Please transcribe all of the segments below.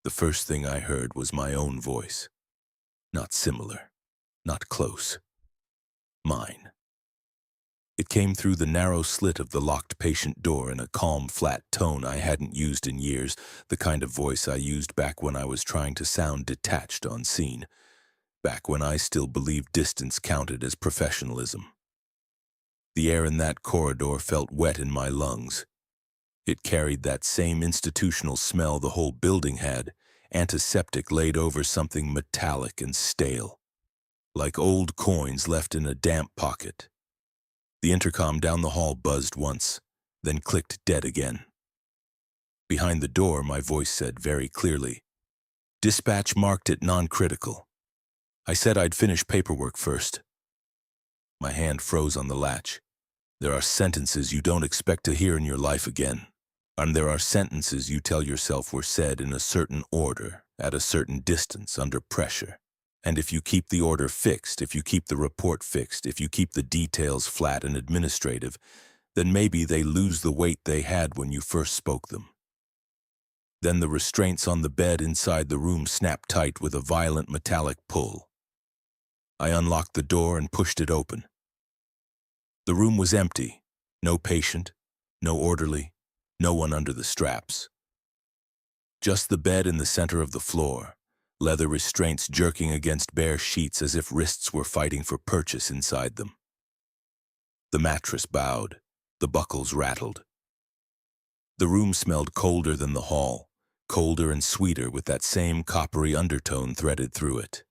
The first thing I heard was my own voice. Not similar, not close. Mine. It came through the narrow slit of the locked patient door in a calm, flat tone I hadn't used in years, the kind of voice I used back when I was trying to sound detached on scene, back when I still believed distance counted as professionalism. The air in that corridor felt wet in my lungs. It carried that same institutional smell the whole building had, antiseptic laid over something metallic and stale, like old coins left in a damp pocket. The intercom down the hall buzzed once, then clicked dead again. Behind the door, my voice said very clearly, "Dispatch marked it non-critical." I said I'd finish paperwork first. My hand froze on the latch. There are sentences you don't expect to hear in your life again. And there are sentences you tell yourself were said in a certain order, at a certain distance, under pressure. And if you keep the order fixed, if you keep the report fixed, if you keep the details flat and administrative, then maybe they lose the weight they had when you first spoke them. Then the restraints on the bed inside the room snapped tight with a violent metallic pull. I unlocked the door and pushed it open. The room was empty. No patient, no orderly, no one under the straps. Just the bed in the center of the floor, leather restraints jerking against bare sheets as if wrists were fighting for purchase inside them. The mattress bowed, the buckles rattled. The room smelled colder than the hall, colder and sweeter with that same coppery undertone threaded through it.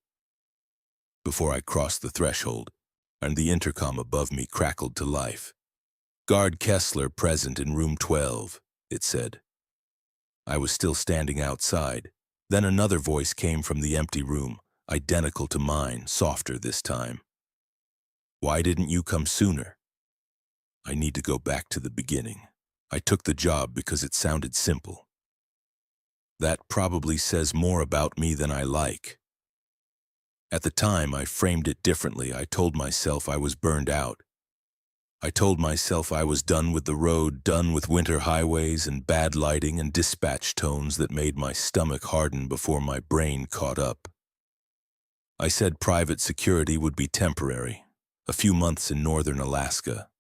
Before I crossed the threshold, and the intercom above me crackled to life. "Guard Kessler present in room 12, it said. I was still standing outside. Then another voice came from the empty room, identical to mine, softer this time. "Why didn't you come sooner?" I need to go back to the beginning. I took the job because it sounded simple. That probably says more about me than I like. At the time, I framed it differently. I told myself I was burned out. I told myself I was done with the road, done with winter highways and bad lighting and dispatch tones that made my stomach harden before my brain caught up. I said private security would be temporary, a few months in northern Alaska,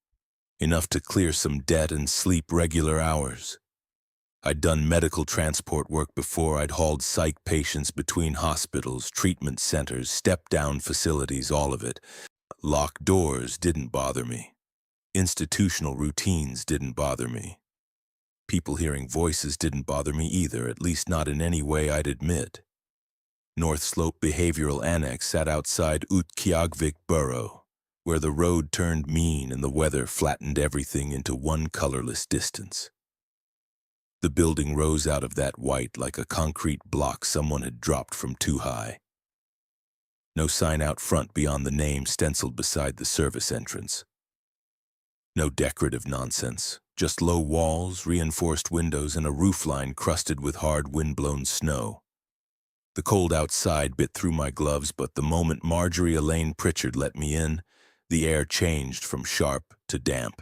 enough to clear some debt and sleep regular hours. I'd done medical transport work before. I'd hauled psych patients between hospitals, treatment centers, step-down facilities, all of it. Locked doors didn't bother me. Institutional routines didn't bother me. People hearing voices didn't bother me either, at least not in any way I'd admit. North Slope Behavioral Annex sat outside Utqiagvik Borough, where the road turned mean and the weather flattened everything into one colorless distance. The building rose out of that white like a concrete block someone had dropped from too high. No sign out front beyond the name stenciled beside the service entrance. No decorative nonsense, just low walls, reinforced windows, and a roofline crusted with hard wind-blown snow. The cold outside bit through my gloves, but the moment Marjorie Elaine Pritchard let me in, the air changed from sharp to damp,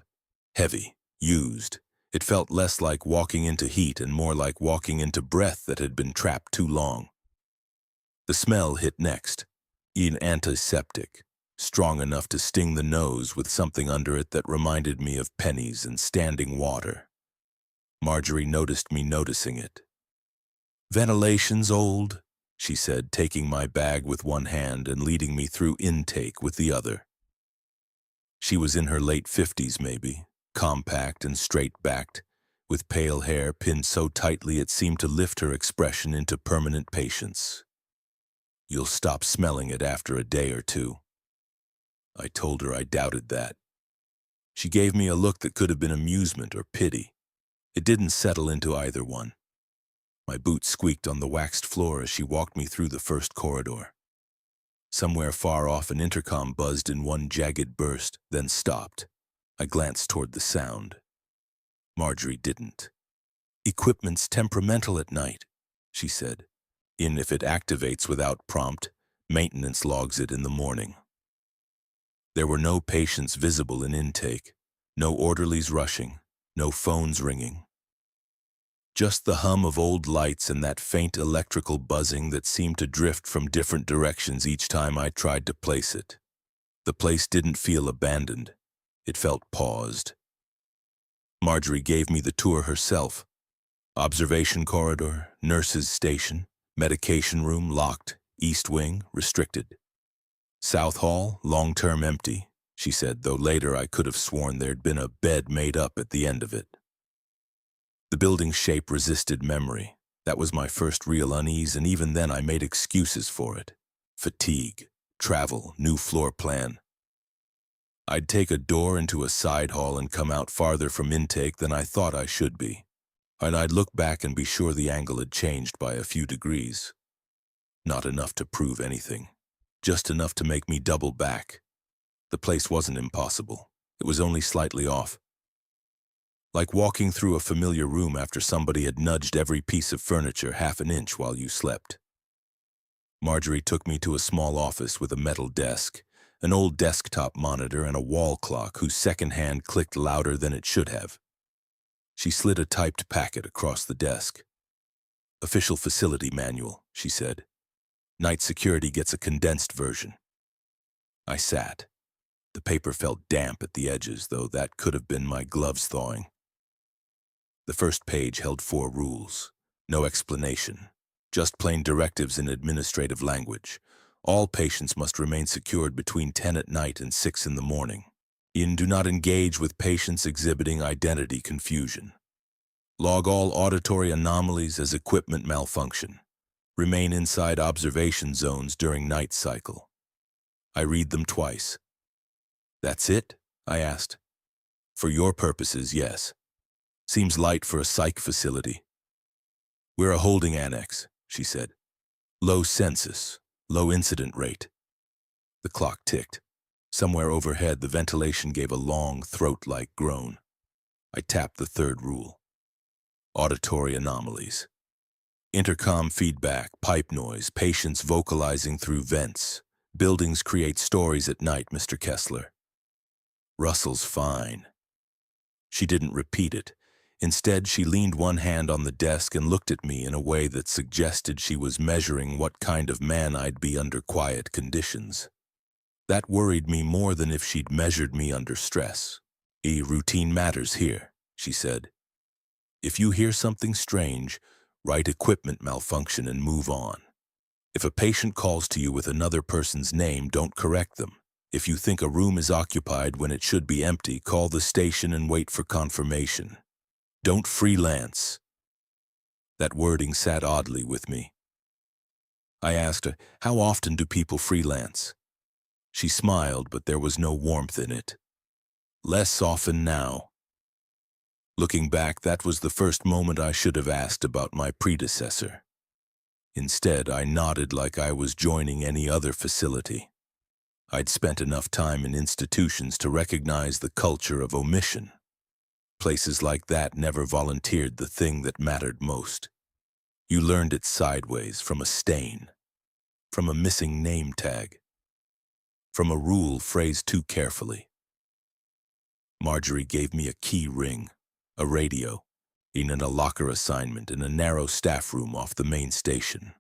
heavy, used. It felt less like walking into heat and more like walking into breath that had been trapped too long. The smell hit next, an antiseptic, strong enough to sting the nose with something under it that reminded me of pennies and standing water. Marjorie noticed me noticing it. "Ventilation's old," she said, taking my bag with one hand and leading me through intake with the other. She was in her late 50s maybe, compact and straight-backed, with pale hair pinned so tightly it seemed to lift her expression into permanent patience. "You'll stop smelling it after a day or two." I told her I doubted that. She gave me a look that could have been amusement or pity. It didn't settle into either one. My boots squeaked on the waxed floor as she walked me through the first corridor. Somewhere far off, an intercom buzzed in one jagged burst, then stopped. I glanced toward the sound. Marjorie didn't. "Equipment's temperamental at night," she said. If it activates without prompt, maintenance logs it in the morning." There were no patients visible in intake, no orderlies rushing, no phones ringing. Just the hum of old lights and that faint electrical buzzing that seemed to drift from different directions each time I tried to place it. The place didn't feel abandoned. It felt paused. Marjorie gave me the tour herself. Observation corridor, nurses' station, medication room locked, east wing restricted. South hall, long-term empty, she said, though later I could have sworn there'd been a bed made up at the end of it. The building's shape resisted memory. That was my first real unease, and even then I made excuses for it. Fatigue, travel, new floor plan. I'd take a door into a side hall and come out farther from intake than I thought I should be. And I'd look back and be sure the angle had changed by a few degrees. Not enough to prove anything. Just enough to make me double back. The place wasn't impossible. It was only slightly off. Like walking through a familiar room after somebody had nudged every piece of furniture half an inch while you slept. Marjorie took me to a small office with a metal desk, an old desktop monitor, and a wall clock whose second hand clicked louder than it should have. She slid a typed packet across the desk. "Official facility manual," she said. "Night security gets a condensed version." I sat. The paper felt damp at the edges, though that could have been my gloves thawing. The first page held 4 rules. No explanation. Just plain directives in administrative language. All patients must remain secured between 10 at night and 6 in the morning. Do not engage with patients exhibiting identity confusion. Log all auditory anomalies as equipment malfunction. Remain inside observation zones during night cycle. I read them twice. "That's it?" I asked. "For your purposes, yes. Seems light for a psych facility." "We're a holding annex," she said. "Low census, low incident rate." The clock ticked. Somewhere overhead, the ventilation gave a long, throat-like groan. I tapped the 3rd rule. Auditory anomalies. Intercom feedback, pipe noise, patients vocalizing through vents. Buildings create stories at night, Mr. Kessler. "Russell's fine." She didn't repeat it. Instead, she leaned one hand on the desk and looked at me in a way that suggested she was measuring what kind of man I'd be under quiet conditions. That worried me more than if she'd measured me under stress. "Routine matters here," she said. "If you hear something strange, write equipment malfunction and move on. If a patient calls to you with another person's name, don't correct them. If you think a room is occupied when it should be empty, call the station and wait for confirmation. Don't freelance." That wording sat oddly with me. I asked her, "How often do people freelance?" She smiled, but there was no warmth in it. "Less often now." Looking back, that was the first moment I should have asked about my predecessor. Instead, I nodded like I was joining any other facility. I'd spent enough time in institutions to recognize the culture of omission. Places like that never volunteered the thing that mattered most. You learned it sideways, from a stain, from a missing name tag, from a rule phrased too carefully. Marjorie gave me a key ring, a radio, and a locker assignment in a narrow staff room off the main station.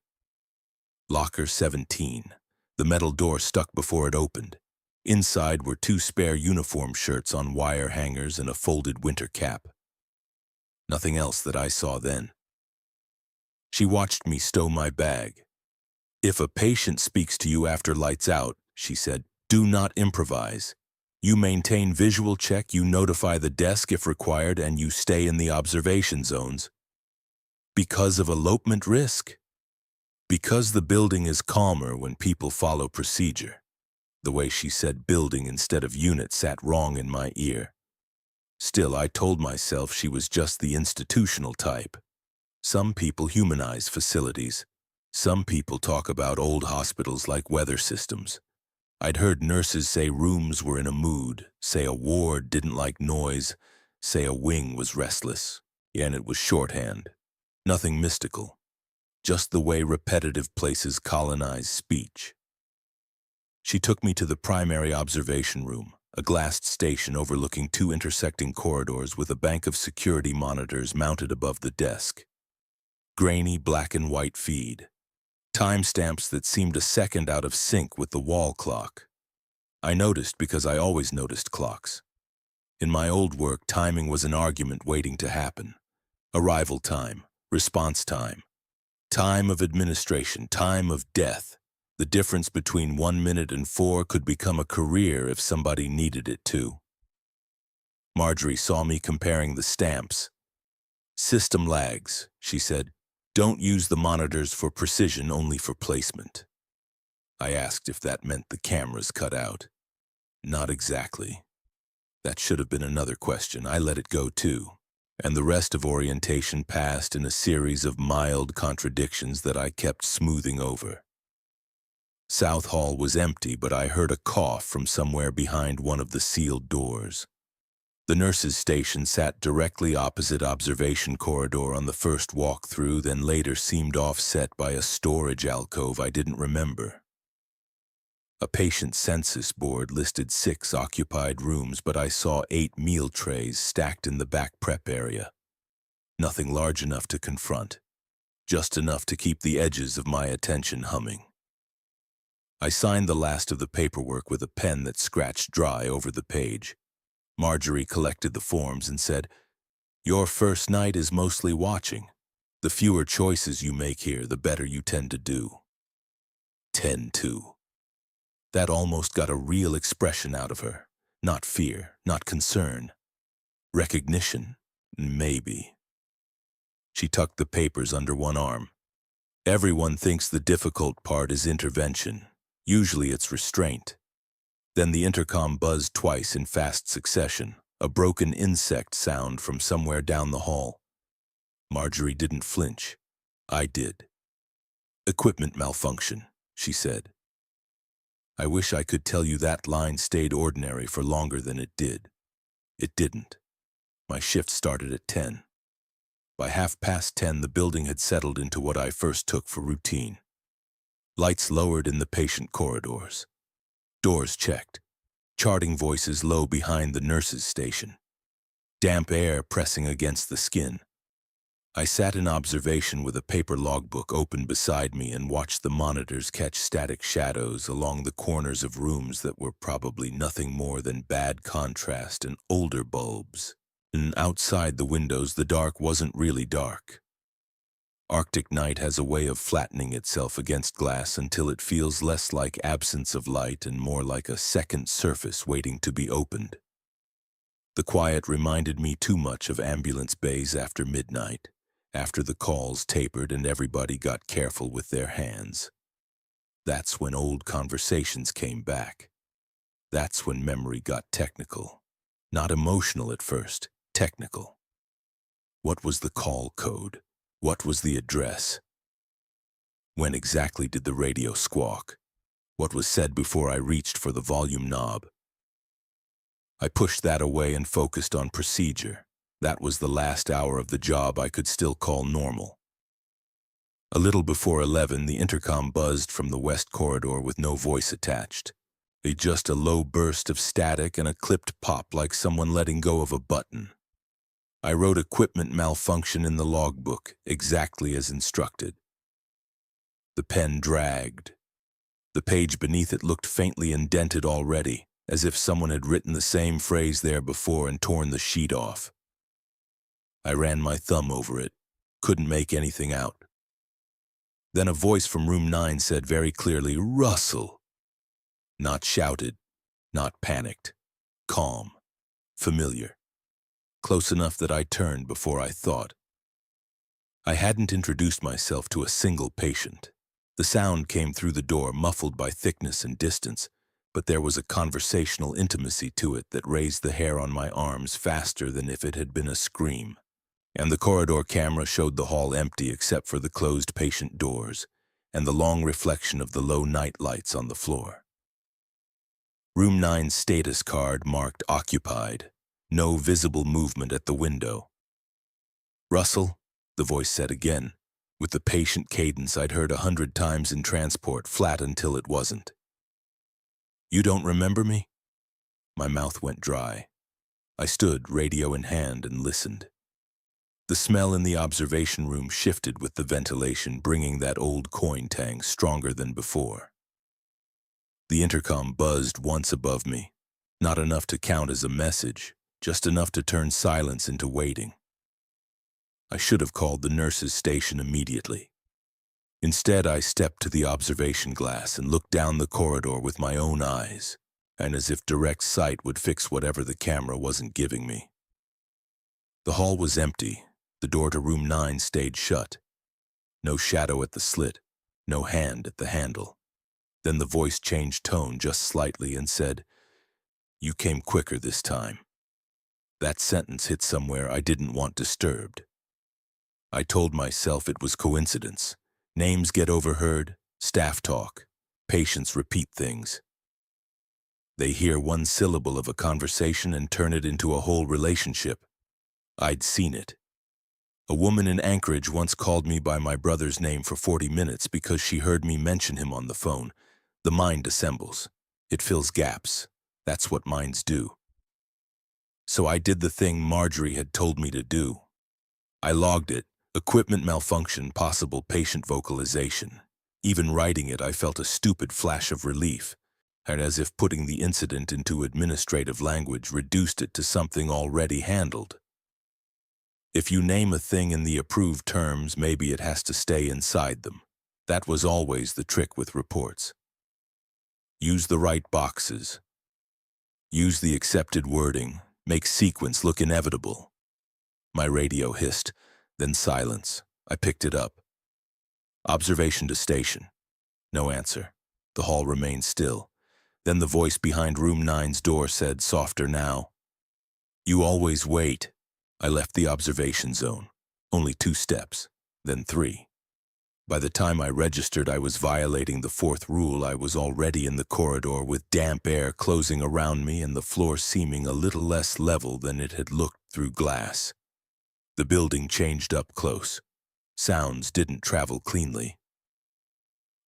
Locker 17. The metal door stuck before it opened. Inside were 2 spare uniform shirts on wire hangers and a folded winter cap. Nothing else that I saw then. She watched me stow my bag. "If a patient speaks to you after lights out," she said, "do not improvise. You maintain visual check, you notify the desk if required, and you stay in the observation zones. Because of elopement risk. Because the building is calmer when people follow procedure." The way she said building instead of unit sat wrong in my ear. Still, I told myself she was just the institutional type. Some people humanize facilities. Some people talk about old hospitals like weather systems. I'd heard nurses say rooms were in a mood, say a ward didn't like noise, say a wing was restless. And it was shorthand. Nothing mystical. Just the way repetitive places colonize speech. She took me to the primary observation room, a glassed station overlooking 2 intersecting corridors with a bank of security monitors mounted above the desk. Grainy black and white feed. Timestamps that seemed a second out of sync with the wall clock. I noticed because I always noticed clocks. In my old work, timing was an argument waiting to happen. Arrival time, response time, time of administration, time of death. The difference between 1 minute and 4 could become a career if somebody needed it to. Marjorie saw me comparing the stamps. System lags, she said. Don't use the monitors for precision, only for placement. I asked if that meant the cameras cut out. Not exactly. That should have been another question. I let it go too. And the rest of orientation passed in a series of mild contradictions that I kept smoothing over. South Hall was empty, but I heard a cough from somewhere behind one of the sealed doors. The nurses' station sat directly opposite observation corridor on the first walk-through, then later seemed offset by a storage alcove I didn't remember. A patient census board listed 6 occupied rooms, but I saw 8 meal trays stacked in the back prep area. Nothing large enough to confront, just enough to keep the edges of my attention humming. I signed the last of the paperwork with a pen that scratched dry over the page. Marjorie collected the forms and said, "Your first night is mostly watching. The fewer choices you make here, the better you tend to do." Tend to. That almost got a real expression out of her. Not fear, not concern. Recognition, maybe. She tucked the papers under one arm. Everyone thinks the difficult part is intervention. Usually it's restraint. Then the intercom buzzed twice in fast succession, a broken insect sound from somewhere down the hall. Marjorie didn't flinch. I did. "Equipment malfunction," she said. I wish I could tell you that line stayed ordinary for longer than it did. It didn't. My shift started at 10. By 10:30, the building had settled into what I first took for routine. Lights lowered in the patient corridors. Doors checked. Charting voices low behind the nurses' station. Damp air pressing against the skin. I sat in observation with a paper logbook open beside me and watched the monitors catch static shadows along the corners of rooms that were probably nothing more than bad contrast and older bulbs. And outside the windows, the dark wasn't really dark. Arctic night has a way of flattening itself against glass until it feels less like absence of light and more like a second surface waiting to be opened. The quiet reminded me too much of ambulance bays after midnight, after the calls tapered and everybody got careful with their hands. That's when old conversations came back. That's when memory got technical. Not emotional at first, technical. What was the call code? What was the address? When exactly did the radio squawk? What was said before I reached for the volume knob? I pushed that away and focused on procedure. That was the last hour of the job I could still call normal. A little before 11, the intercom buzzed from the west corridor with no voice attached. Just a low burst of static and a clipped pop like someone letting go of a button. I wrote equipment malfunction in the logbook, exactly as instructed. The pen dragged. The page beneath it looked faintly indented already, as if someone had written the same phrase there before and torn the sheet off. I ran my thumb over it, couldn't make anything out. Then a voice from room 9 said very clearly, "Russell." Not shouted, not panicked, calm, familiar. Close enough that I turned before I thought. I hadn't introduced myself to a single patient. The sound came through the door, muffled by thickness and distance, but there was a conversational intimacy to it that raised the hair on my arms faster than if it had been a scream. And the corridor camera showed the hall empty except for the closed patient doors and the long reflection of the low night lights on the floor. Room 9's status card marked occupied. No visible movement at the window. "Russell," the voice said again, with the patient cadence I'd heard 100 times in transport, flat until it wasn't. "You don't remember me?" My mouth went dry. I stood, radio in hand, and listened. The smell in the observation room shifted with the ventilation, bringing that old coin tang stronger than before. The intercom buzzed once above me, not enough to count as a message, just enough to turn silence into waiting. I should have called the nurse's station immediately. Instead, I stepped to the observation glass and looked down the corridor with my own eyes, and as if direct sight would fix whatever the camera wasn't giving me. The hall was empty. The door to room 9 stayed shut. No shadow at the slit, no hand at the handle. Then the voice changed tone just slightly and said, "You came quicker this time." That sentence hit somewhere I didn't want disturbed. I told myself it was coincidence. Names get overheard, staff talk, patients repeat things. They hear one syllable of a conversation and turn it into a whole relationship. I'd seen it. A woman in Anchorage once called me by my brother's name for 40 minutes because she heard me mention him on the phone. The mind assembles. It fills gaps. That's what minds do. So I did the thing Marjorie had told me to do. I logged it. Equipment malfunction, possible patient vocalization. Even writing it, I felt a stupid flash of relief, and as if putting the incident into administrative language reduced it to something already handled. If you name a thing in the approved terms, maybe it has to stay inside them. That was always the trick with reports. Use the right boxes. Use the accepted wording. Make sequence look inevitable. My radio hissed, then silence. I picked it up. Observation to station. No answer. The hall remained still. Then the voice behind room 9's door said, softer now, "You always wait." I left the observation zone. Only 2 steps, then 3. By the time I registered I was violating the 4th rule. I was already in the corridor with damp air closing around me and the floor seeming a little less level than it had looked through glass. The building changed up close. Sounds didn't travel cleanly.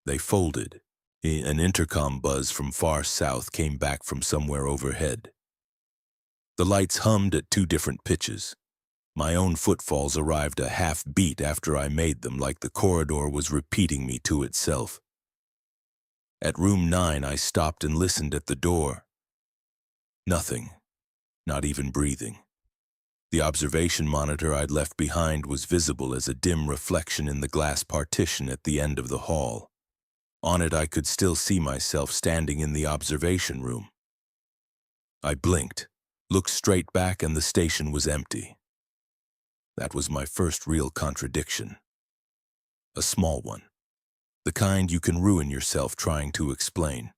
They folded. An intercom buzz from far south came back from somewhere overhead. The lights hummed at 2 different pitches. My own footfalls arrived a half beat after I made them, like the corridor was repeating me to itself. At room 9, I stopped and listened at the door. Nothing. Not even breathing. The observation monitor I'd left behind was visible as a dim reflection in the glass partition at the end of the hall. On it, I could still see myself standing in the observation room. I blinked, looked straight back, and the station was empty. That was my first real contradiction. A small one. The kind you can ruin yourself trying to explain.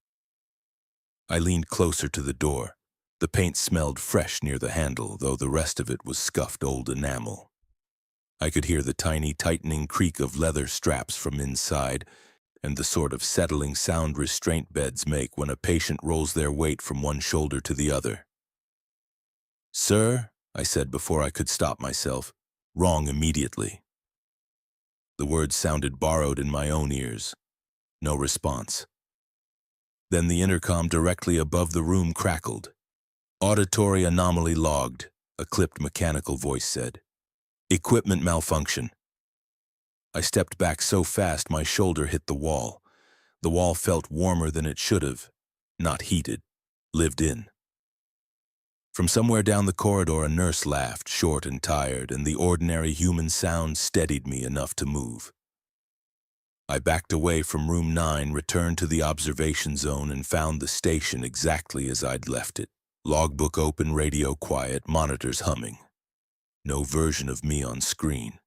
I leaned closer to the door. The paint smelled fresh near the handle, though the rest of it was scuffed old enamel. I could hear the tiny tightening creak of leather straps from inside, and the sort of settling sound restraint beds make when a patient rolls their weight from one shoulder to the other. "Sir," I said before I could stop myself. Wrong immediately. The words sounded borrowed in my own ears. No response. Then the intercom directly above the room crackled. "Auditory anomaly logged," a clipped mechanical voice said. "Equipment malfunction." I stepped back so fast my shoulder hit the wall. The wall felt warmer than it should have. Not heated. Lived in. From somewhere down the corridor a nurse laughed, short and tired, and the ordinary human sound steadied me enough to move. I backed away from room 9, returned to the observation zone, and found the station exactly as I'd left it. Logbook open, radio quiet, monitors humming. No version of me on screen.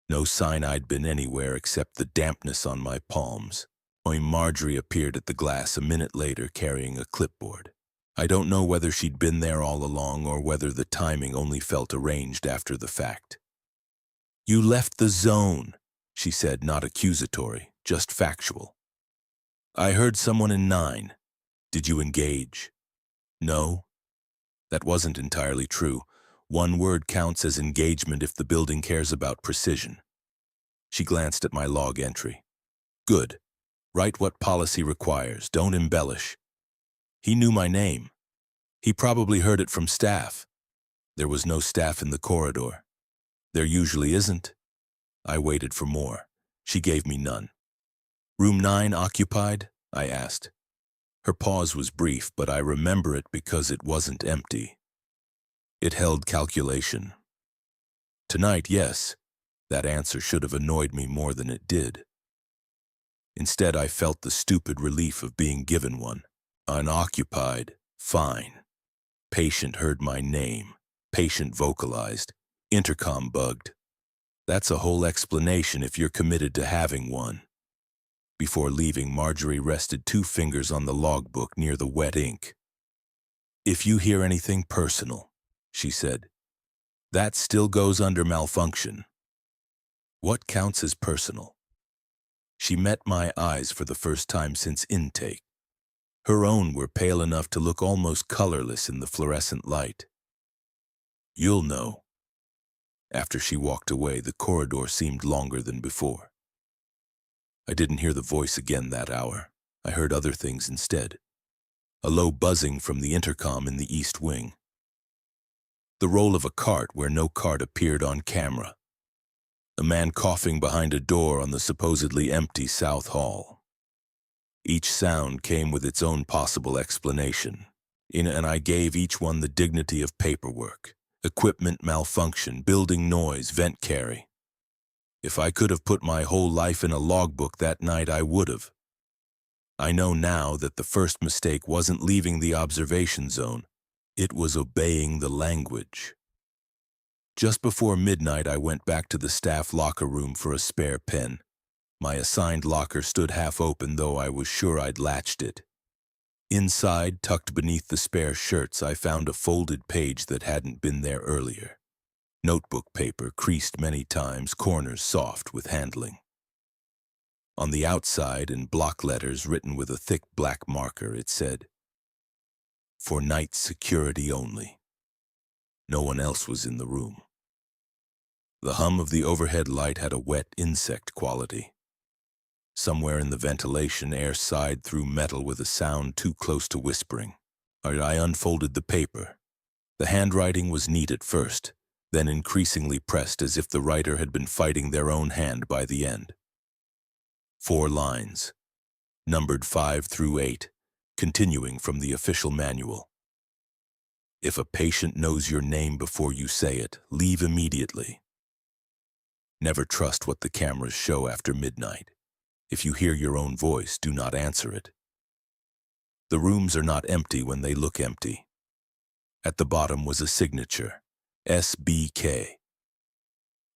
No sign I'd been anywhere except the dampness on my palms. Only Marjorie appeared at the glass a minute later carrying a clipboard. I don't know whether she'd been there all along or whether the timing only felt arranged after the fact. "You left the zone," she said, not accusatory, just factual. "I heard someone in 9. Did you engage?" "No." That wasn't entirely true. One word counts as engagement if the building cares about precision. She glanced at my log entry. "Good. Write what policy requires. Don't embellish." He knew my name. He probably heard it from staff. There was no staff in the corridor. There usually isn't. I waited for more. She gave me none. Room 9 occupied? I asked. Her pause was brief, but I remember it because it wasn't empty. It held calculation. Tonight, yes. That answer should have annoyed me more than it did. Instead, I felt the stupid relief of being given one. Unoccupied. Fine. Patient heard my name. Patient vocalized. Intercom bugged. That's a whole explanation if you're committed to having one. Before leaving, Marjorie rested 2 fingers on the logbook near the wet ink. If you hear anything personal, she said, that still goes under malfunction. What counts as personal? She met my eyes for the first time since intake. Her own were pale enough to look almost colorless in the fluorescent light. You'll know. After she walked away, the corridor seemed longer than before. I didn't hear the voice again that hour. I heard other things instead. A low buzzing from the intercom in the east wing. The roll of a cart where no cart appeared on camera. A man coughing behind a door on the supposedly empty South Hall. Each sound came with its own possible explanation, and I gave each one the dignity of paperwork. Equipment malfunction, building noise, vent carry. If I could have put my whole life in a logbook that night, I would have. I know now that the first mistake wasn't leaving the observation zone. It was obeying the language. Just before midnight, I went back to the staff locker room for a spare pen. My assigned locker stood half open, though I was sure I'd latched it. Inside, tucked beneath the spare shirts, I found a folded page that hadn't been there earlier. Notebook paper, creased many times, corners soft with handling. On the outside, in block letters written with a thick black marker, it said, "For night security only." No one else was in the room. The hum of the overhead light had a wet insect quality. Somewhere in the ventilation, air sighed through metal with a sound too close to whispering. I unfolded the paper. The handwriting was neat at first, then increasingly pressed as if the writer had been fighting their own hand by the end. 4 lines, numbered 5 through 8, continuing from the official manual. If a patient knows your name before you say it, leave immediately. Never trust what the cameras show after midnight. If you hear your own voice, do not answer it. The rooms are not empty when they look empty. At the bottom was a signature, SBK.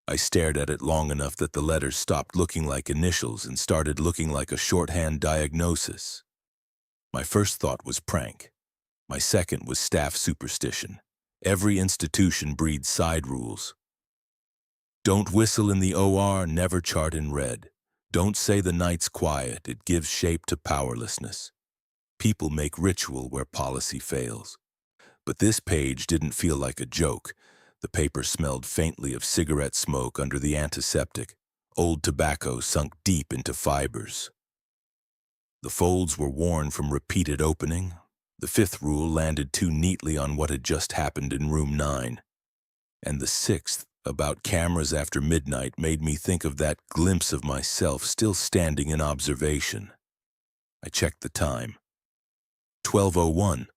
I stared at it long enough that the letters stopped looking like initials and started looking like a shorthand diagnosis. My first thought was prank. My second was staff superstition. Every institution breeds side rules. Don't whistle in the OR, never chart in red. Don't say the night's quiet, it gives shape to powerlessness. People make ritual where policy fails. But this page didn't feel like a joke. The paper smelled faintly of cigarette smoke under the antiseptic. Old tobacco sunk deep into fibers. The folds were worn from repeated opening. The 5th rule landed too neatly on what had just happened in room 9. And the 6th, about cameras after midnight, made me think of that glimpse of myself still standing in observation. I checked the time. 12:01.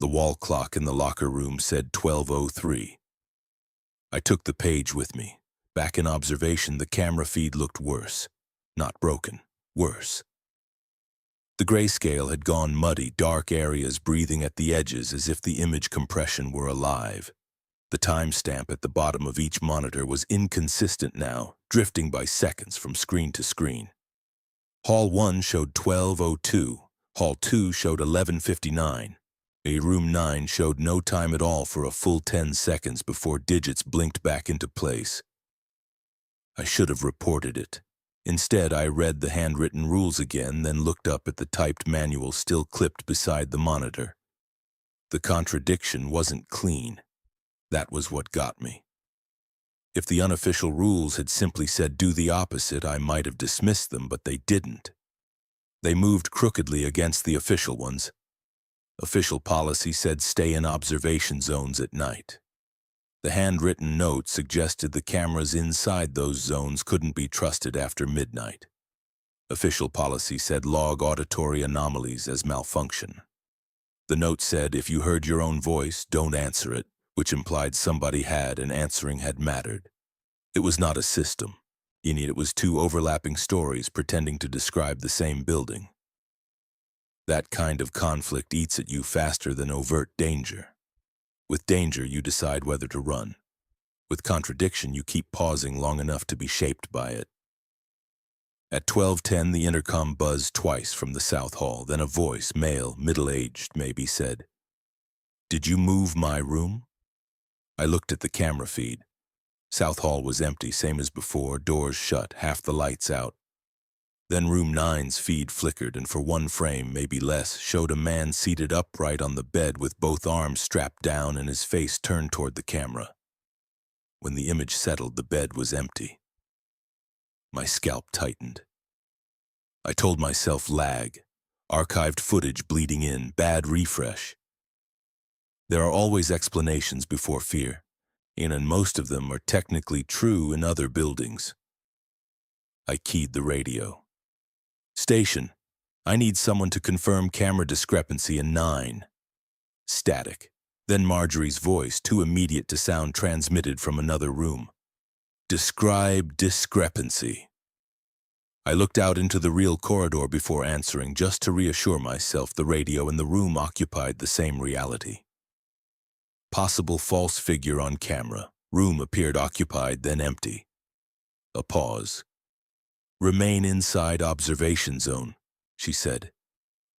The wall clock in the locker room said 12:03. I took the page with me. Back in observation, the camera feed looked worse. Not broken, worse. The grayscale had gone muddy, dark areas breathing at the edges as if the image compression were alive. The timestamp at the bottom of each monitor was inconsistent now, drifting by seconds from screen to screen. Hall 1 showed 12:02. Hall 2 showed 11:59. Room 9 showed no time at all for a full 10 seconds before digits blinked back into place. I should have reported it. Instead, I read the handwritten rules again, then looked up at the typed manual still clipped beside the monitor. The contradiction wasn't clean. That was what got me. If the unofficial rules had simply said do the opposite, I might have dismissed them, but they didn't. They moved crookedly against the official ones. Official policy said stay in observation zones at night. The handwritten note suggested the cameras inside those zones couldn't be trusted after midnight. Official policy said log auditory anomalies as malfunction. The note said if you heard your own voice, don't answer it, which implied somebody had and answering had mattered. It was not a system. It was two overlapping stories pretending to describe the same building. That kind of conflict eats at you faster than overt danger. With danger, you decide whether to run. With contradiction, you keep pausing long enough to be shaped by it. At 12:10, the intercom buzzed twice from the South Hall. Then a voice, male, middle-aged, maybe, said, "Did you move my room?" I looked at the camera feed. South Hall was empty, same as before, doors shut, half the lights out. Then room 9's feed flickered, and for one frame, maybe less, showed a man seated upright on the bed with both arms strapped down and his face turned toward the camera. When the image settled, the bed was empty. My scalp tightened. I told myself lag, archived footage bleeding in, bad refresh. There are always explanations before fear, and most of them are technically true in other buildings. I keyed the radio. "Station, I need someone to confirm camera discrepancy in 9. Static. Then Marjorie's voice, too immediate to sound transmitted from another room. "Describe discrepancy." I looked out into the real corridor before answering, just to reassure myself the radio in the room occupied the same reality. Possible false figure on camera. Room appeared occupied, then empty. A pause. "Remain inside observation zone," she said.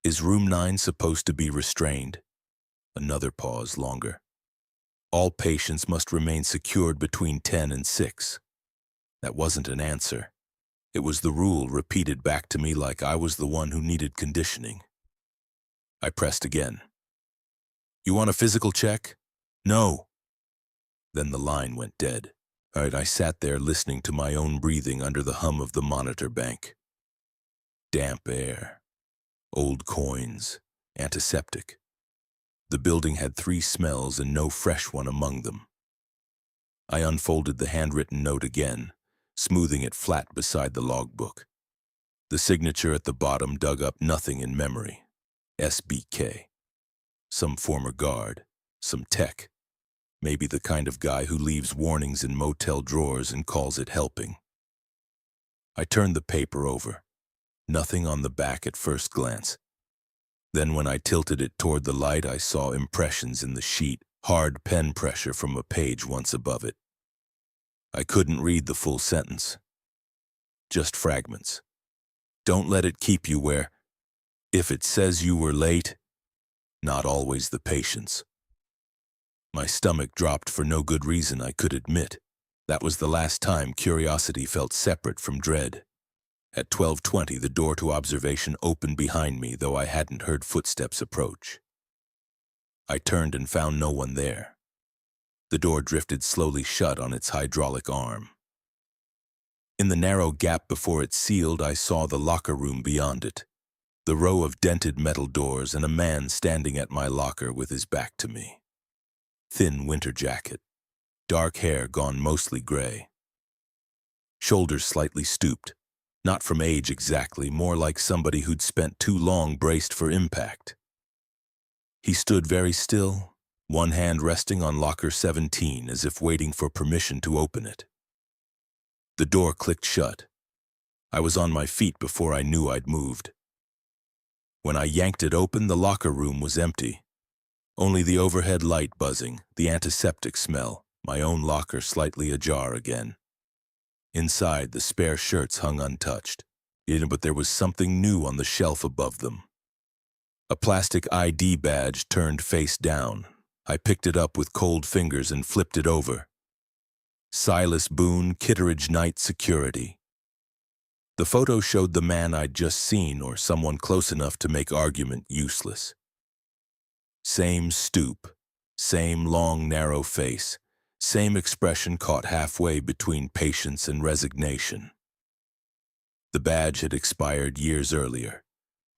"Is room 9 supposed to be restrained?" Another pause, longer. "All patients must remain secured between 10 and 6. That wasn't an answer. It was the rule repeated back to me like I was the one who needed conditioning. I pressed again. "You want a physical check?" "No." Then the line went dead. I sat there listening to my own breathing under the hum of the monitor bank. Damp air. Old coins. Antiseptic. The building had 3 smells and no fresh one among them. I unfolded the handwritten note again, smoothing it flat beside the logbook. The signature at the bottom dug up nothing in memory. SBK. Some former guard. Some tech. Maybe the kind of guy who leaves warnings in motel drawers and calls it helping. I turned the paper over. Nothing on the back at first glance. Then when I tilted it toward the light, I saw impressions in the sheet, hard pen pressure from a page once above it. I couldn't read the full sentence. Just fragments. "Don't let it keep you where, if it says you were late, not always the patience." My stomach dropped for no good reason, I could admit. That was the last time curiosity felt separate from dread. At 12:20, the door to observation opened behind me, though I hadn't heard footsteps approach. I turned and found no one there. The door drifted slowly shut on its hydraulic arm. In the narrow gap before it sealed, I saw the locker room beyond it, the row of dented metal doors, and a man standing at my locker with his back to me. Thin winter jacket, dark hair gone mostly gray. Shoulders slightly stooped. Not from age exactly, more like somebody who'd spent too long braced for impact. He stood very still, one hand resting on locker 17 as if waiting for permission to open it. The door clicked shut. I was on my feet before I knew I'd moved. When I yanked it open, the locker room was empty. Only the overhead light buzzing, the antiseptic smell, my own locker slightly ajar again. Inside, the spare shirts hung untouched, but there was something new on the shelf above them. A plastic ID badge turned face down. I picked it up with cold fingers and flipped it over. Silas Boone, Kitteridge Night Security. The photo showed the man I'd just seen, or someone close enough to make argument useless. Same stoop, same long, narrow face. Same expression caught halfway between patience and resignation. The badge had expired years earlier.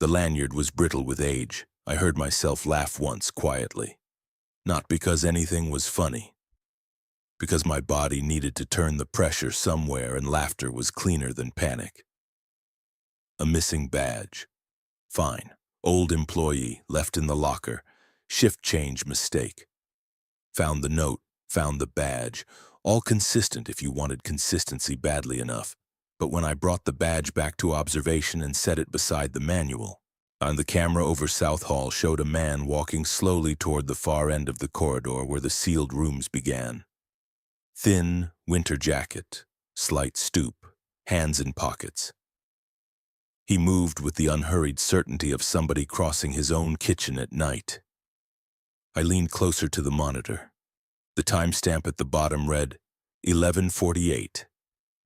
The lanyard was brittle with age. I heard myself laugh once quietly. Not because anything was funny. because my body needed to turn the pressure somewhere and laughter was cleaner than panic. A missing badge. Fine. Old employee, left in the locker. Shift change mistake. Found the note, found the badge. All consistent if you wanted consistency badly enough. But when I brought the badge back to observation and set it beside the manual, on the camera over South Hall showed a man walking slowly toward the far end of the corridor where the sealed rooms began. Thin, winter jacket, slight stoop, hands in pockets. He moved with the unhurried certainty of somebody crossing his own kitchen at night. I leaned closer to the monitor. The timestamp at the bottom read 11:48.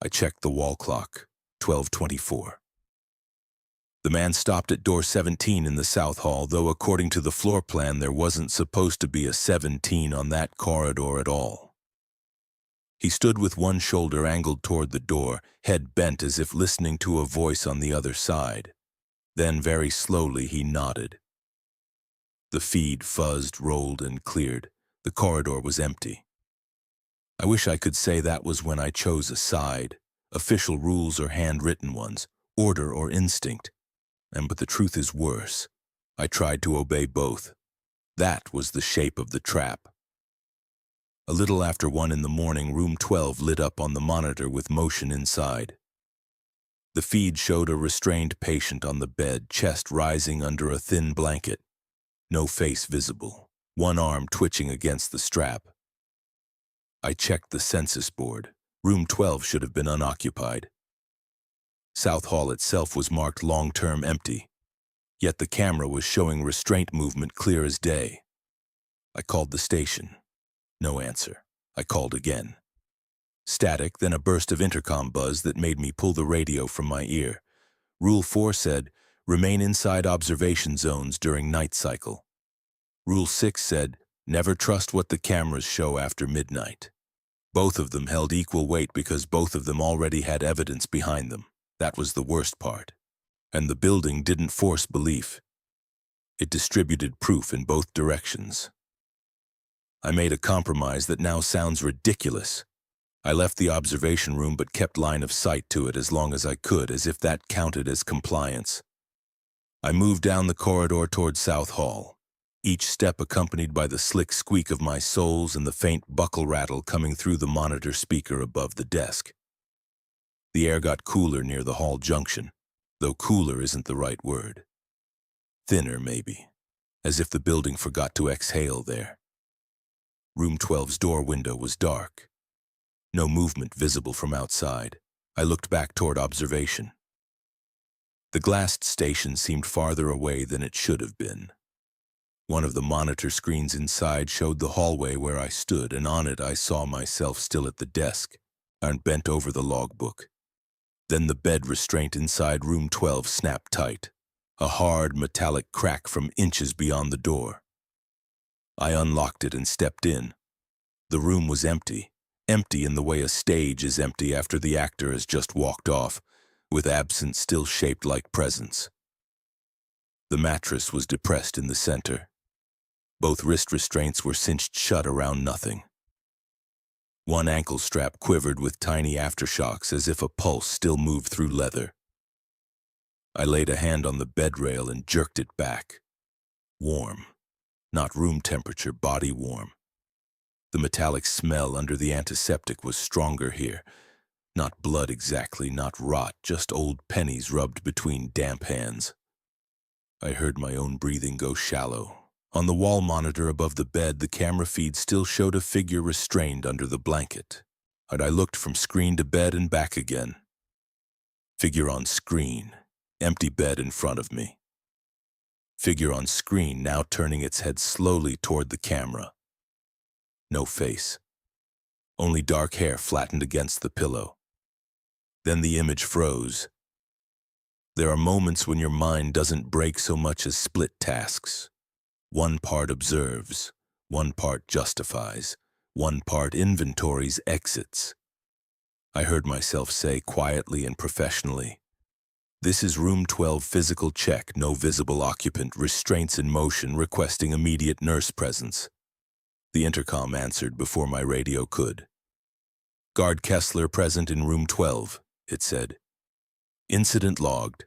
I checked the wall clock, 12:24. The man stopped at door 17 in the South Hall, though according to the floor plan there wasn't supposed to be a 17 on that corridor at all. He stood with one shoulder angled toward the door, head bent as if listening to a voice on the other side. Then very slowly he nodded. The feed fuzzed, rolled, and cleared. The corridor was empty. I wish I could say that was when I chose a side, official rules or handwritten ones, order or instinct. But the truth is worse. I tried to obey both. That was the shape of the trap. A little after 1 in the morning, room 12 lit up on the monitor with motion inside. The feed showed a restrained patient on the bed, chest rising under a thin blanket. No face visible, one arm twitching against the strap. I checked the census board. Room 12 should have been unoccupied. South Hall itself was marked long-term empty, yet the camera was showing restraint movement clear as day. I called the station. No answer. I called again. Static, then a burst of intercom buzz that made me pull the radio from my ear. Rule 4 said, remain inside observation zones during night cycle. Rule 6 said, never trust what the cameras show after midnight. Both of them held equal weight because both of them already had evidence behind them. That was the worst part. And the building didn't force belief. It distributed proof in both directions. I made a compromise that now sounds ridiculous. I left the observation room but kept line of sight to it as long as I could, as if that counted as compliance. I moved down the corridor toward South Hall, each step accompanied by the slick squeak of my soles and the faint buckle rattle coming through the monitor speaker above the desk. The air got cooler near the hall junction, though cooler isn't the right word. Thinner, maybe, as if the building forgot to exhale there. Room 12's door window was dark. No movement visible from outside. I looked back toward observation. The glassed station seemed farther away than it should have been. One of the monitor screens inside showed the hallway where I stood, and on it I saw myself still at the desk and bent over the logbook. Then the bed restraint inside room 12 snapped tight, a hard metallic crack from inches beyond the door. I unlocked it and stepped in. The room was empty, empty in the way a stage is empty after the actor has just walked off, with absence still shaped like presence. The mattress was depressed in the center. Both wrist restraints were cinched shut around nothing. One ankle strap quivered with tiny aftershocks as if a pulse still moved through leather. I laid a hand on the bed rail and jerked it back. Warm. Not room temperature, body warm. The metallic smell under the antiseptic was stronger here. Not blood exactly, not rot, just old pennies rubbed between damp hands. I heard my own breathing go shallow. On the wall monitor above the bed, the camera feed still showed a figure restrained under the blanket. And I looked from screen to bed and back again. Figure on screen, empty bed in front of me. Figure on screen now turning its head slowly toward the camera. No face. Only dark hair flattened against the pillow. Then the image froze. There are moments when your mind doesn't break so much as split tasks. One part observes, one part justifies, one part inventories exits. I heard myself say quietly and professionally, "This is room 12 physical check, no visible occupant, restraints in motion, requesting immediate nurse presence." The intercom answered before my radio could. Guard Kessler present in room 12, it said. Incident logged.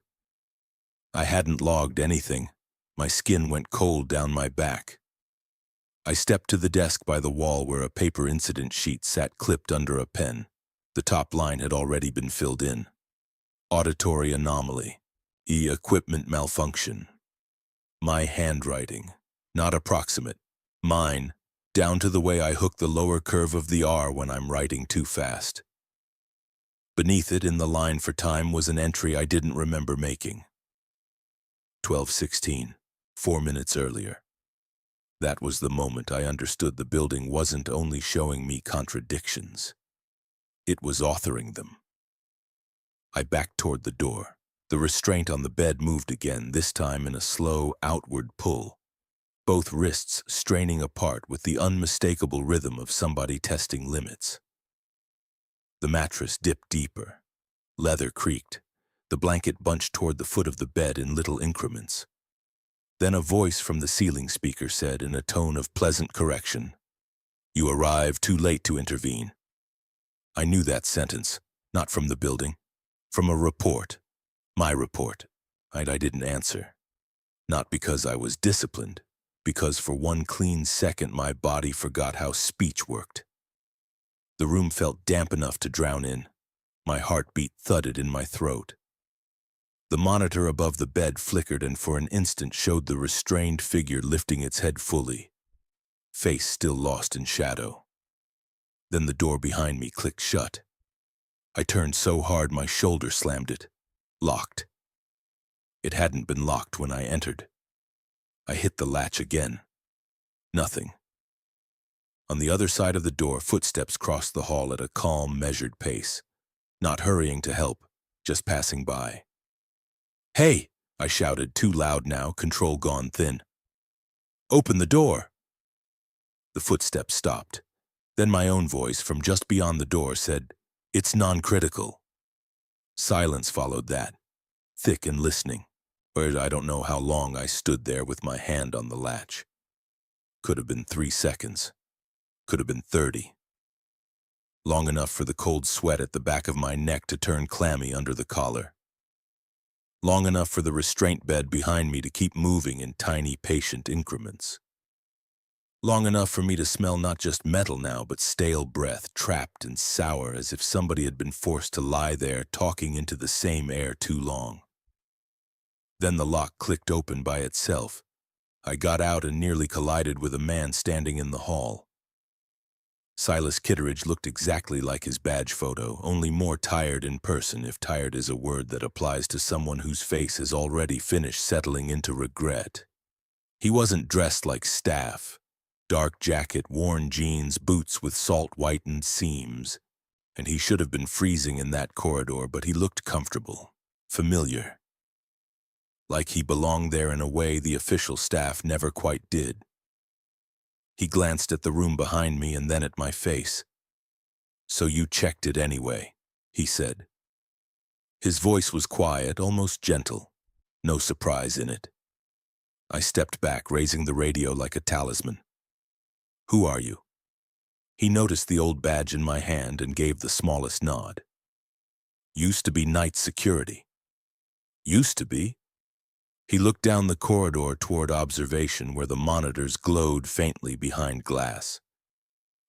I hadn't logged anything. My skin went cold down my back. I stepped to the desk by the wall where a paper incident sheet sat clipped under a pen. The top line had already been filled in. Auditory anomaly. Equipment malfunction. My handwriting. Not approximate. Mine. Down to the way I hook the lower curve of the R when I'm writing too fast. Beneath it, in the line for time, was an entry I didn't remember making. 12:16, 4 minutes earlier. That was the moment I understood the building wasn't only showing me contradictions. It was authoring them. I backed toward the door. The restraint on the bed moved again, this time in a slow, outward pull. Both wrists straining apart with the unmistakable rhythm of somebody testing limits. The mattress dipped deeper. Leather creaked. The blanket bunched toward the foot of the bed in little increments. Then a voice from the ceiling speaker said in a tone of pleasant correction, "You arrived too late to intervene." I knew that sentence, not from the building, from a report, my report, and I didn't answer. Not because I was disciplined, because for one clean second my body forgot how speech worked. The room felt damp enough to drown in. My heartbeat thudded in my throat. The monitor above the bed flickered and for an instant showed the restrained figure lifting its head fully, face still lost in shadow. Then the door behind me clicked shut. I turned so hard my shoulder slammed it. Locked. It hadn't been locked when I entered. I hit the latch again. Nothing. On the other side of the door, footsteps crossed the hall at a calm, measured pace. Not hurrying to help, just passing by. "Hey!" I shouted, too loud now, control gone thin. "Open the door!" The footsteps stopped. Then my own voice from just beyond the door said, "It's non-critical." Silence followed that, thick and listening. Or I don't know how long I stood there with my hand on the latch. Could have been 3 seconds. Could have been 30. Long enough for the cold sweat at the back of my neck to turn clammy under the collar. Long enough for the restraint bed behind me to keep moving in tiny, patient increments. Long enough for me to smell not just metal now, but stale breath, trapped and sour as if somebody had been forced to lie there talking into the same air too long. Then the lock clicked open by itself. I got out and nearly collided with a man standing in the hall. Silas Kitteridge looked exactly like his badge photo, only more tired in person, if tired is a word that applies to someone whose face has already finished settling into regret. He wasn't dressed like staff. Dark jacket, worn jeans, boots with salt-whitened seams. And he should have been freezing in that corridor, but he looked comfortable, familiar. Like he belonged there in a way the official staff never quite did. He glanced at the room behind me and then at my face. "So you checked it anyway," he said. His voice was quiet, almost gentle. No surprise in it. I stepped back, raising the radio like a talisman. "Who are you?" He noticed the old badge in my hand and gave the smallest nod. "Used to be night security." "Used to be?" He looked down the corridor toward observation where the monitors glowed faintly behind glass.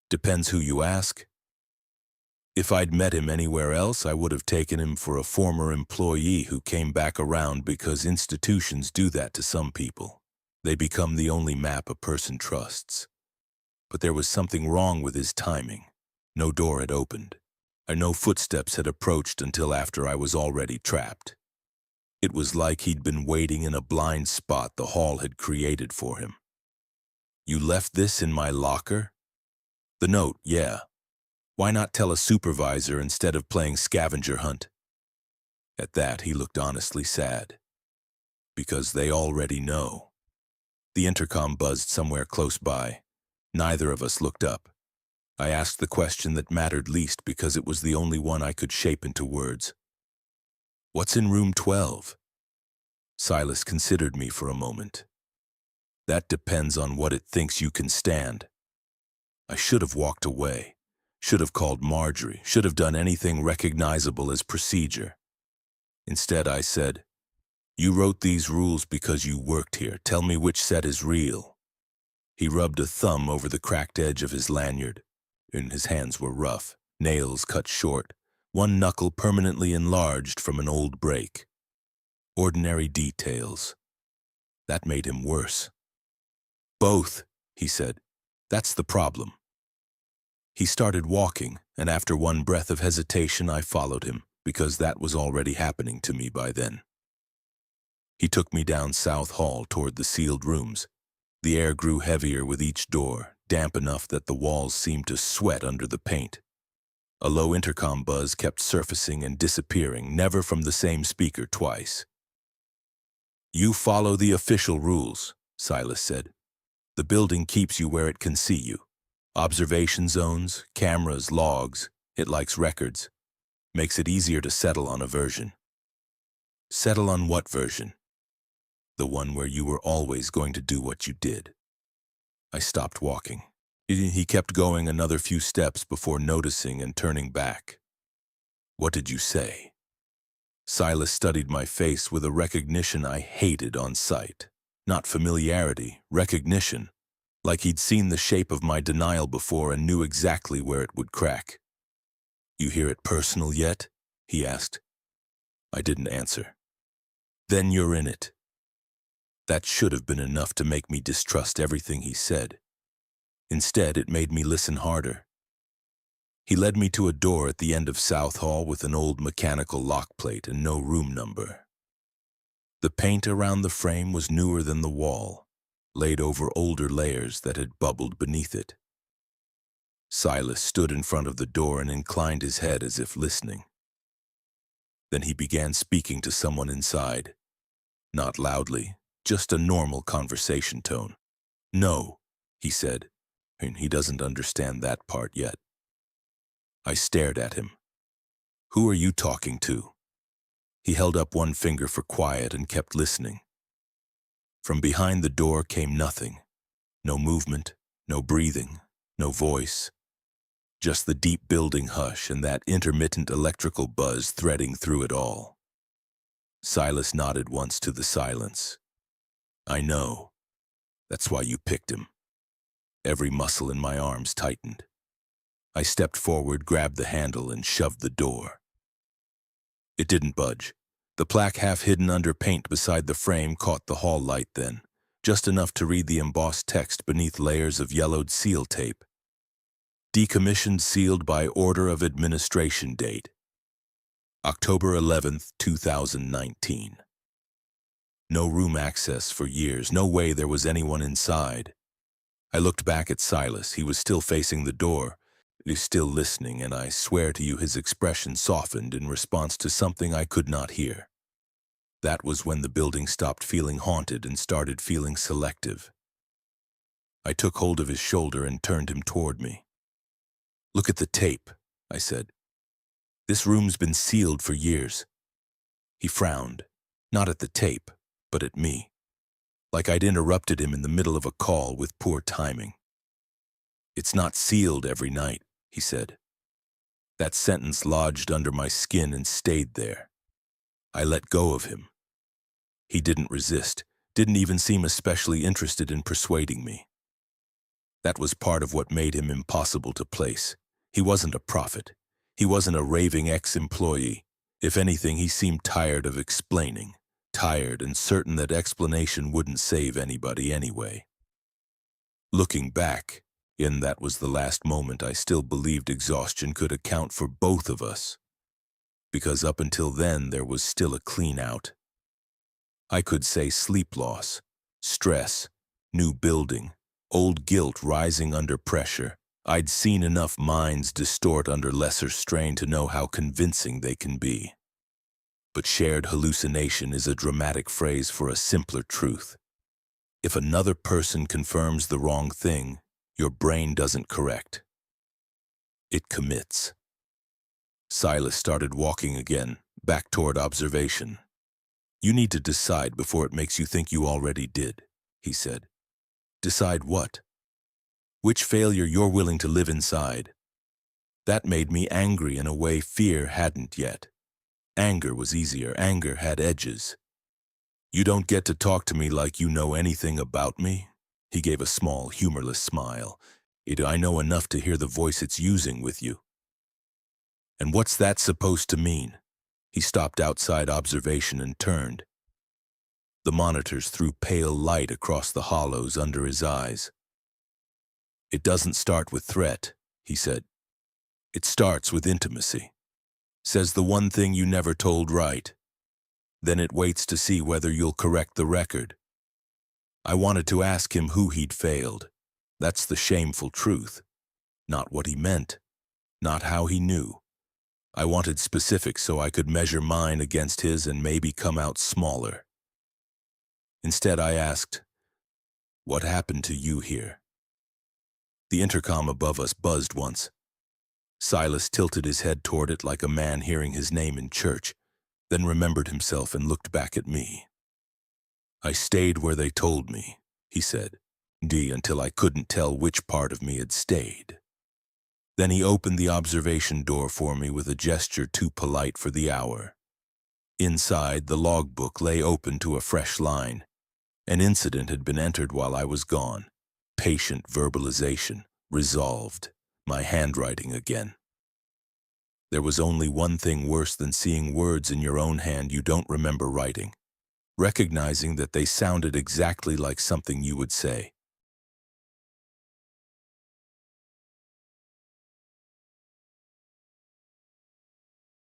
"Depends who you ask." If I'd met him anywhere else, I would have taken him for a former employee who came back around because institutions do that to some people. They become the only map a person trusts. But there was something wrong with his timing. No door had opened, and no footsteps had approached until after I was already trapped. It was like he'd been waiting in a blind spot the hall had created for him. "You left this in my locker?" "The note, yeah. Why not tell a supervisor instead of playing scavenger hunt?" At that, he looked honestly sad. "Because they already know." The intercom buzzed somewhere close by. Neither of us looked up. I asked the question that mattered least because it was the only one I could shape into words. "What's in room 12? Silas considered me for a moment. "That depends on what it thinks you can stand." I should have walked away. Should have called Marjorie, should have done anything recognizable as procedure. Instead, I said, "You wrote these rules because you worked here. Tell me which set is real." He rubbed a thumb over the cracked edge of his lanyard, and his hands were rough, nails cut short, one knuckle permanently enlarged from an old break. Ordinary details. That made him worse. "Both," he said. "That's the problem." He started walking, and after one breath of hesitation, I followed him, because that was already happening to me by then. He took me down South Hall toward the sealed rooms. The air grew heavier with each door, damp enough that the walls seemed to sweat under the paint. A low intercom buzz kept surfacing and disappearing, never from the same speaker twice. "You follow the official rules," Silas said. "The building keeps you where it can see you. Observation zones, cameras, logs. It likes records. Makes it easier to settle on a version." "Settle on what version?" "The one where you were always going to do what you did." I stopped walking. He kept going another few steps before noticing and turning back. "What did you say?" Silas studied my face with a recognition I hated on sight. Not familiarity, recognition. Like he'd seen the shape of my denial before and knew exactly where it would crack. "You hear it personal yet?" he asked. I didn't answer. "Then you're in it." That should have been enough to make me distrust everything he said. Instead, it made me listen harder. He led me to a door at the end of South Hall with an old mechanical lock plate and no room number. The paint around the frame was newer than the wall, laid over older layers that had bubbled beneath it. Silas stood in front of the door and inclined his head as if listening. Then he began speaking to someone inside. Not loudly, just a normal conversation tone. "No," he said, and he doesn't understand that part yet. I stared at him. "Who are you talking to?" He held up one finger for quiet and kept listening. From behind the door came nothing. No movement, no breathing, no voice. Just the deep building hush and that intermittent electrical buzz threading through it all. Silas nodded once to the silence. "I know. That's why you picked him." Every muscle in my arms tightened. I stepped forward, grabbed the handle, and shoved the door. It didn't budge. The plaque half hidden under paint beside the frame caught the hall light then, just enough to read the embossed text beneath layers of yellowed seal tape. "Decommissioned, sealed by order of administration date. October 11th, 2019. No room access for years, no way there was anyone inside. I looked back at Silas. He was still facing the door. He was still listening, and I swear to you his expression softened in response to something I could not hear. That was when the building stopped feeling haunted and started feeling selective. I took hold of his shoulder and turned him toward me. "Look at the tape," I said. "This room's been sealed for years." He frowned, not at the tape, but at me, like I'd interrupted him in the middle of a call with poor timing. "It's not sealed every night," he said. That sentence lodged under my skin and stayed there. I let go of him. He didn't resist, didn't even seem especially interested in persuading me. That was part of what made him impossible to place. He wasn't a prophet. He wasn't a raving ex-employee. If anything, he seemed tired of explaining, tired and certain that explanation wouldn't save anybody anyway. Looking back, that was the last moment I still believed exhaustion could account for both of us. Because up until then, there was still a clean out. I could say sleep loss, stress, new building, old guilt rising under pressure. I'd seen enough minds distort under lesser strain to know how convincing they can be. But shared hallucination is a dramatic phrase for a simpler truth. If another person confirms the wrong thing, your brain doesn't correct. It commits. Silas started walking again, back toward observation. "You need to decide before it makes you think you already did," he said. "Decide what? Which failure you're willing to live inside?" That made me angry in a way fear hadn't yet. Anger was easier. Anger had edges. You don't get to talk to me like you know anything about me? He gave a small, humorless smile. I know enough to hear the voice it's using with you. And what's that supposed to mean? He stopped outside observation and turned. The monitors threw pale light across the hollows under his eyes. It doesn't start with threat, he said. It starts with intimacy. Says the one thing you never told right. Then it waits to see whether you'll correct the record. I wanted to ask him who he'd failed. That's the shameful truth. Not what he meant. Not how he knew. I wanted specifics so I could measure mine against his and maybe come out smaller. Instead, I asked, "What happened to you here?" The intercom above us buzzed once. Silas tilted his head toward it like a man hearing his name in church, then remembered himself and looked back at me. I stayed where they told me, he said, until I couldn't tell which part of me had stayed. Then he opened the observation door for me with a gesture too polite for the hour. Inside, the logbook lay open to a fresh line. An incident had been entered while I was gone. Patient verbalization, resolved, my handwriting again. There was only one thing worse than seeing words in your own hand you don't remember writing, recognizing that they sounded exactly like something you would say.